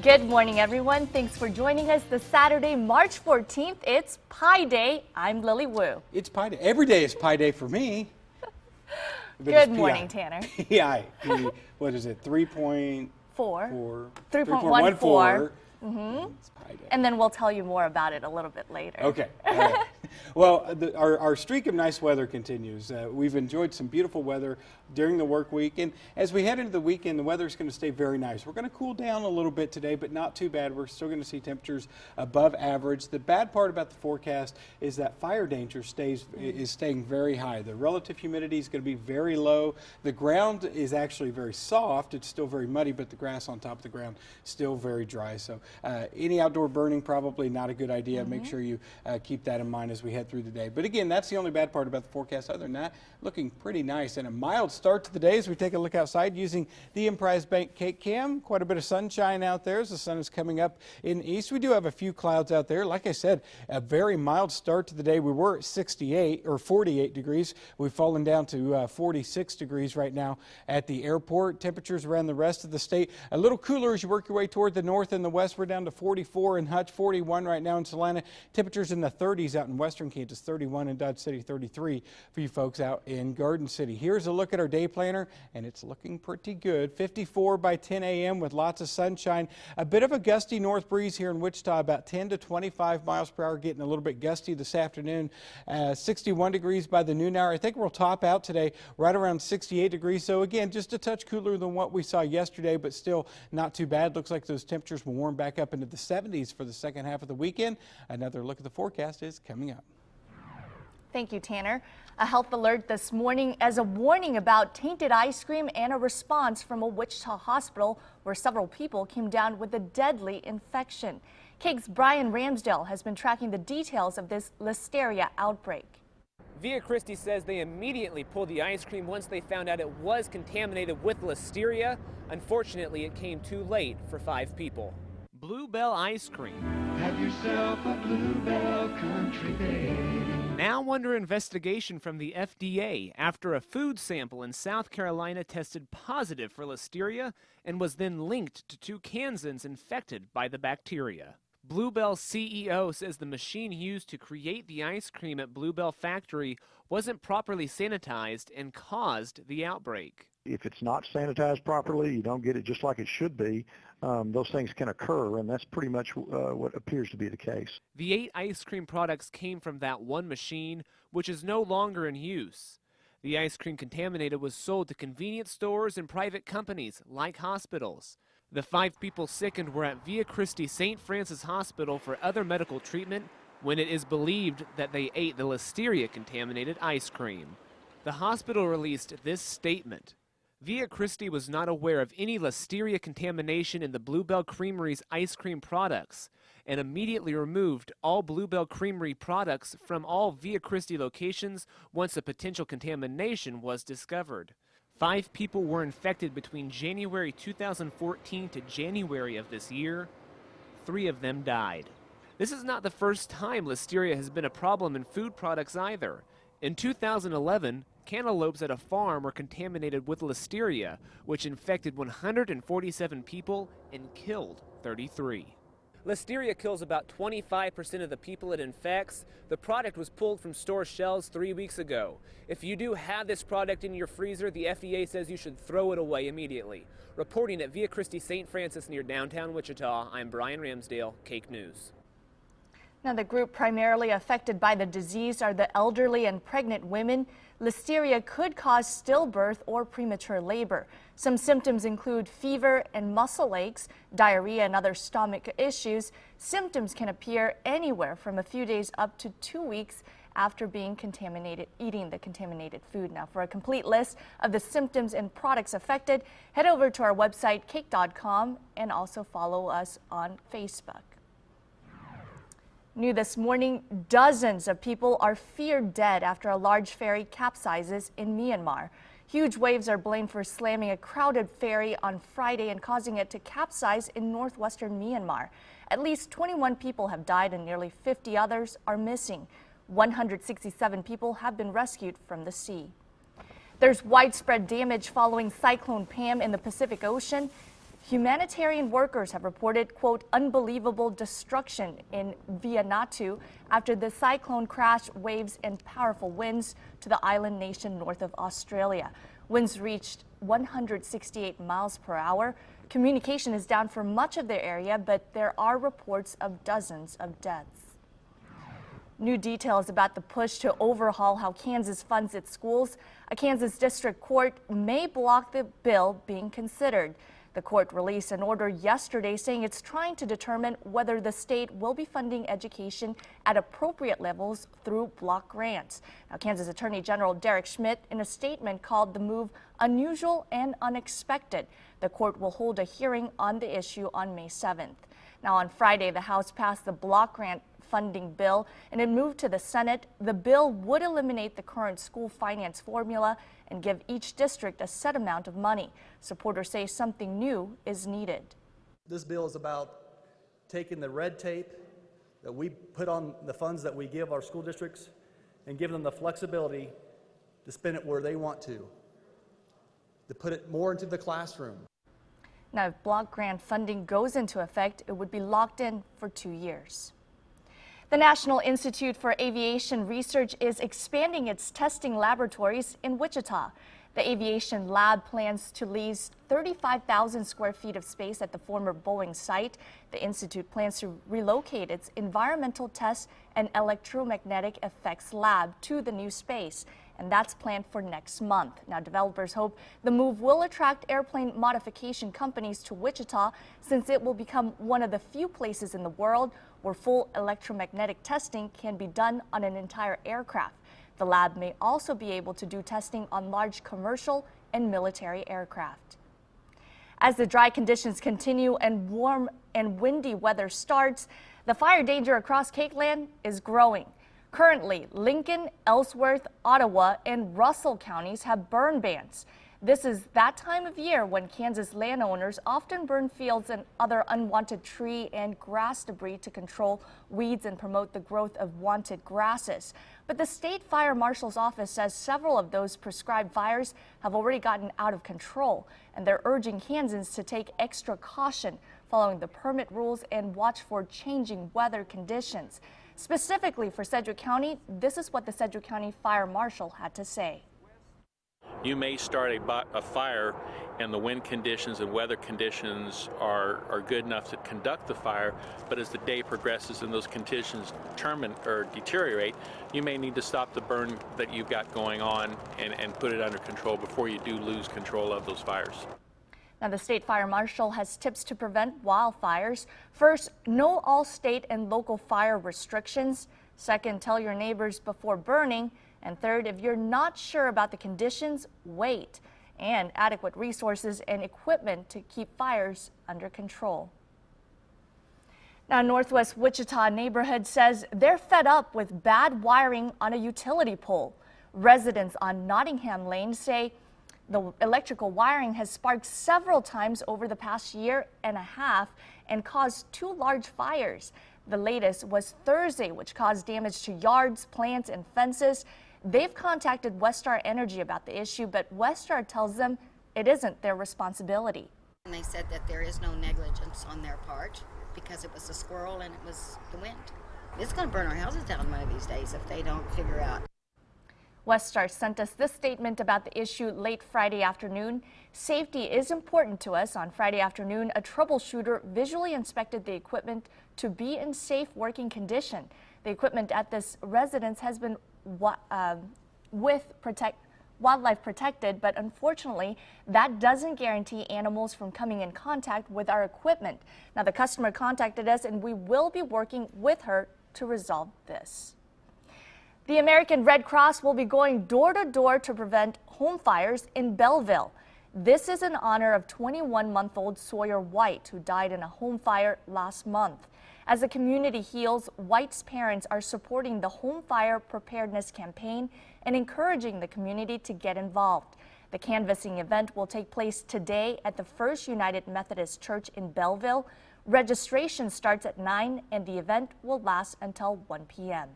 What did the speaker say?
Good morning, everyone. Thanks for joining us this Saturday, March 14th. It's Pi Day. I'm Lily Wu. It's Pi Day. Every day is Pi Day for me. Good morning, Tanner. PI. What is it? 3.4. 3.14. It's Pi Day. And then we'll tell you more about it a little bit later. Okay. All right. Well, our streak of nice weather continues. We've enjoyed some beautiful weather during the work week, and as we head into the weekend, the weather is going to stay very nice. We're going to cool down a little bit today, but not too bad. We're still going to see temperatures above average. The bad part about the forecast is that fire danger is staying very high. The relative humidity is going to be very low. The ground is actually very soft. It's still very muddy, but the grass on top of the ground still very dry. So any outdoor burning, probably not a good idea. Make sure you keep that in mind as we head through the day. But again, that's the only bad part about the forecast. Other than that, looking pretty nice and a mild start to the day as we take a look outside using the Emprise Bank KAKE cam. Quite a bit of sunshine out there as the sun is coming up in the east. We do have a few clouds out there. Like I said, a very mild start to the day. We were at 68 or 48 degrees. We've fallen down to 46 degrees right now at the airport. Temperatures around the rest of the state a little cooler as you work your way toward the north and the west. We're down to 44 in Hutch, 41 right now in Salina. Temperatures in the 30s out in western Kansas, 31 in Dodge City, 33 for you folks out in Garden City. Here's a look at our day planner, and it's looking pretty good. 54 by 10 a.m. with lots of sunshine. A bit of a gusty north breeze here in Wichita, about 10 to 25 miles per hour, getting a little bit gusty this afternoon. 61 degrees by the noon hour. I think we'll top out today right around 68 degrees. So again, just a touch cooler than what we saw yesterday, but still not too bad. Looks like those temperatures will warm back up into the 70s for the second half of the weekend. Another look at the forecast is coming up. Thank you, Tanner. A health alert this morning as a warning about tainted ice cream and a response from a Wichita hospital where several people came down with a deadly infection. KAKE's Brian Ramsdale has been tracking the details of this Listeria outbreak. Via Christi says they immediately pulled the ice cream once they found out it was contaminated with Listeria. Unfortunately, it came too late for 5 people. Bluebell ice cream. Have yourself a Bluebell country day. Now under investigation from the FDA after a food sample in South Carolina tested positive for Listeria and was then linked to 2 Kansans infected by the bacteria. Bluebell's CEO says the machine used to create the ice cream at Bluebell factory wasn't properly sanitized and caused the outbreak. If it's not sanitized properly, you don't get it just like it should be, those things can occur, and that's pretty much what appears to be the case. The 8 ice cream products came from that one machine, which is no longer in use. The ice cream contaminated was sold to convenience stores and private companies like hospitals. The 5 people sickened were at Via Christi St. Francis Hospital for other medical treatment when it is believed that they ate the Listeria-contaminated ice cream. The hospital released this statement. Via Christi was not aware of any Listeria contamination in the Bluebell Creamery's ice cream products and immediately removed all Bluebell Creamery products from all Via Christi locations once a potential contamination was discovered. 5 people were infected between January 2014 to January of this year. 3 of them died. This is not the first time Listeria has been a problem in food products either. In 2011, cantaloupes at a farm were contaminated with Listeria, which infected 147 people and killed 33. Listeria kills about 25% of the people it infects. The product was pulled from store shelves 3 weeks ago. If you do have this product in your freezer, the FDA says you should throw it away immediately. Reporting at Via Christi St. Francis near downtown Wichita, I'm Brian Ramsdale, KAKE News. Now, the group primarily affected by the disease are the elderly and pregnant women. Listeria could cause stillbirth or premature labor. Some symptoms include fever and muscle aches, diarrhea, and other stomach issues. Symptoms can appear anywhere from a few days up to 2 weeks after being contaminated, eating the contaminated food. Now, for a complete list of the symptoms and products affected, head over to our website, kake.com, and also follow us on Facebook. New this morning, dozens of people are feared dead after a large ferry capsizes in Myanmar. Huge waves are blamed for slamming a crowded ferry on Friday and causing it to capsize in northwestern Myanmar. At least 21 people have died and nearly 50 others are missing. 167 people have been rescued from the sea. There's widespread damage following Cyclone Pam in the Pacific Ocean. Humanitarian workers have reported, quote, unbelievable destruction in Vanuatu after the cyclone crashed waves and powerful winds to the island nation north of Australia. Winds reached 168 miles per hour. Communication is down for much of the area, but there are reports of dozens of deaths. New details about the push to overhaul how Kansas funds its schools. A Kansas district court may block the bill being considered. The court released an order yesterday saying it's trying to determine whether the state will be funding education at appropriate levels through block grants. Now, Kansas Attorney General Derek Schmidt, in a statement, called the move unusual and unexpected. The court will hold a hearing on the issue on May 7th. Now, on Friday, the House passed the block grant funding bill and it moved to the Senate. The bill would eliminate the current school finance formula and give each district a set amount of money. Supporters say something new is needed. This bill is about taking the red tape that we put on the funds that we give our school districts and giving them the flexibility to spend it where they want to put it more into the classroom. Now, if block grant funding goes into effect, it would be locked in for 2 years. The National Institute for Aviation Research is expanding its testing laboratories in Wichita. The Aviation Lab plans to lease 35,000 square feet of space at the former Boeing site. The institute plans to relocate its environmental tests and electromagnetic effects lab to the new space, and that's planned for next month. Now, developers hope the move will attract airplane modification companies to Wichita, since it will become one of the few places in the world where full electromagnetic testing can be done on an entire aircraft. The lab may also be able to do testing on large commercial and military aircraft. As the dry conditions continue and warm and windy weather starts, the fire danger across KAKE land is growing. Currently, Lincoln, Ellsworth, Ottawa, and Russell counties have burn bans. This is that time of year when Kansas landowners often burn fields and other unwanted tree and grass debris to control weeds and promote the growth of wanted grasses. But the state fire marshal's office says several of those prescribed fires have already gotten out of control, and they're urging Kansans to take extra caution following the permit rules and watch for changing weather conditions. Specifically for Sedgwick County, this is what the Sedgwick County Fire Marshal had to say. You may start a fire and the wind conditions and weather conditions are good enough to conduct the fire, but as the day progresses and those conditions deteriorate, you may need to stop the burn that you've got going on and put it under control before you do lose control of those fires. Now, the state fire marshal has tips to prevent wildfires. First, know all state and local fire restrictions. Second, tell your neighbors before burning. And third, if you're not sure about the conditions, wait. And adequate resources and equipment to keep fires under control. Now, Northwest Wichita neighborhood says they're fed up with bad wiring on a utility pole. Residents on Nottingham Lane say the electrical wiring has sparked several times over the past year and a half and caused 2 large fires. The latest was Thursday, which caused damage to yards, plants, and fences. They've contacted Westar Energy about the issue, but Westar tells them it isn't their responsibility. And they said that there is no negligence on their part because it was a squirrel and it was the wind. It's going to burn our houses down one of these days if they don't figure out. Westar sent us this statement about the issue late Friday afternoon. Safety is important to us. On Friday afternoon, a troubleshooter visually inspected the equipment to be in safe working condition. The equipment at this residence has been wildlife protected, but unfortunately, that doesn't guarantee animals from coming in contact with our equipment. Now, the customer contacted us, and we will be working with her to resolve this. The American Red Cross will be going door to door to prevent home fires in Belleville. This is in honor of 21-month-old Sawyer White, who died in a home fire last month. As the community heals, White's parents are supporting the home fire preparedness campaign and encouraging the community to get involved. The canvassing event will take place today at the First United Methodist Church in Belleville. Registration starts at 9 and the event will last until 1 p.m.